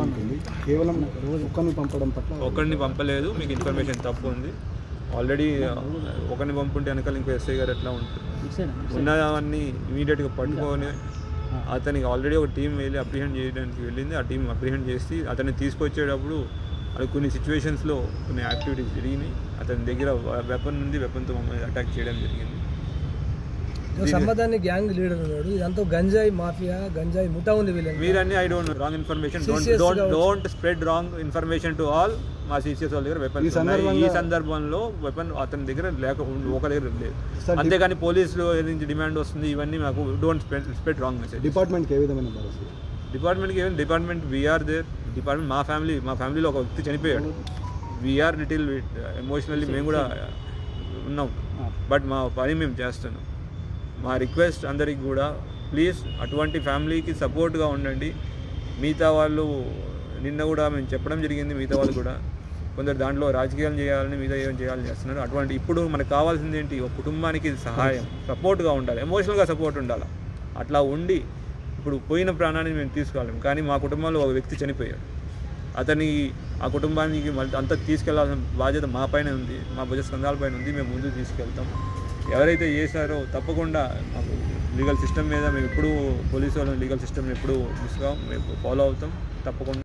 ఉంటుంది, కేవలం ఒకరిని పంపడం పట్ల ఒకరిని పంపలేదు, మీకు ఇన్ఫర్మేషన్ తప్పు ఉంది. ఆల్రెడీ ఒకరిని పంపుంటే వెనకాల ఇంకో ఎస్ఐ గారు ఎట్లా ఉంటుంది, ఉన్నవన్నీ ఇమీడియట్గా పట్టుకొని అతనికి ఆల్రెడీ ఒక టీం వెళ్ళి అప్రిహెండ్ చేయడానికి వెళ్ళింది. ఆ టీం అప్రిహెండ్ చేసి అతన్ని తీసుకొచ్చేటప్పుడు అది కొన్ని సిచ్యువేషన్స్లో కొన్ని యాక్టివిటీస్ జరిగినాయి. అతని దగ్గర వెపన్ ఉంది, వెపన్తో మమ్మల్ని అటాక్ చేయడం జరిగింది. సంబంధాన్ని గ్యాంగ్ లీడర్ ఉన్నాడు, ఇదంతా గంజాయి మాఫియా, గంజాయి ముఠా ఉంది వీళ్ళని. మీరన్నీ I don't wrong information, don't spread wrong information to all. మా సిసిఎస్ వాళ్ళ దగ్గర వెపన్ ఈ సందర్భంలో వెపన్ అతని దగ్గర ఒక దగ్గర లేదు. అంతేగాని పోలీసులు నుంచి డిమాండ్ వస్తుంది, ఇవన్నీ మాకు డోంట్ స్ప్రెడ్ రాంగ్ మెసేజ్. డిపార్ట్మెంట్కి ఏ విధమైన డిపార్ట్మెంట్కి ఏమైనా డిపార్ట్మెంట్ వీఆర్ దేర్. డిపార్ట్మెంట్ మా ఫ్యామిలీలో ఒక వ్యక్తి చనిపోయాడు. వీఆర్ లిటిల్ ఎమోషనల్లీ మేము కూడా ఉన్నాం, బట్ మా పని మేము చేస్తున్నాం. మా రిక్వెస్ట్ అందరికి కూడా ప్లీజ్ అటువంటి ఫ్యామిలీకి సపోర్ట్గా ఉండండి. మిగతా వాళ్ళు నిన్న కూడా మేము చెప్పడం జరిగింది, మిగతా వాళ్ళు కూడా కొందరు దాంట్లో రాజకీయాలు చేయాలని మిగతా ఏం చేయాలని చేస్తున్నారు. అటువంటి ఇప్పుడు మనకు కావాల్సింది ఏంటి, ఒక కుటుంబానికి సహాయం, సపోర్ట్గా ఉండాలి, ఎమోషనల్గా సపోర్ట్ ఉండాలి. అట్లా ఉండి ఇప్పుడు పోయిన ప్రాణాన్ని మేము తీసుకోలేము, కానీ మా కుటుంబంలో ఒక వ్యక్తి చనిపోయాడు. ఆ కుటుంబానికి మళ్ళీ అంతా తీసుకెళ్లాల్సిన బాధ్యత మా పైన ఉంది, మా భుజ స్కంధాలపైన ఉంది. మేము ముందుకు తీసుకెళ్తాం. ఎవరైతే చేశారో తప్పకుండా మాకు లీగల్ సిస్టమ్ మీద మేము ఎప్పుడూ పోలీసు వాళ్ళ లీగల్ సిస్టమ్ ఎప్పుడూ మిస్ కాం, మేము ఫాలో అవుతాం తప్పకుండా.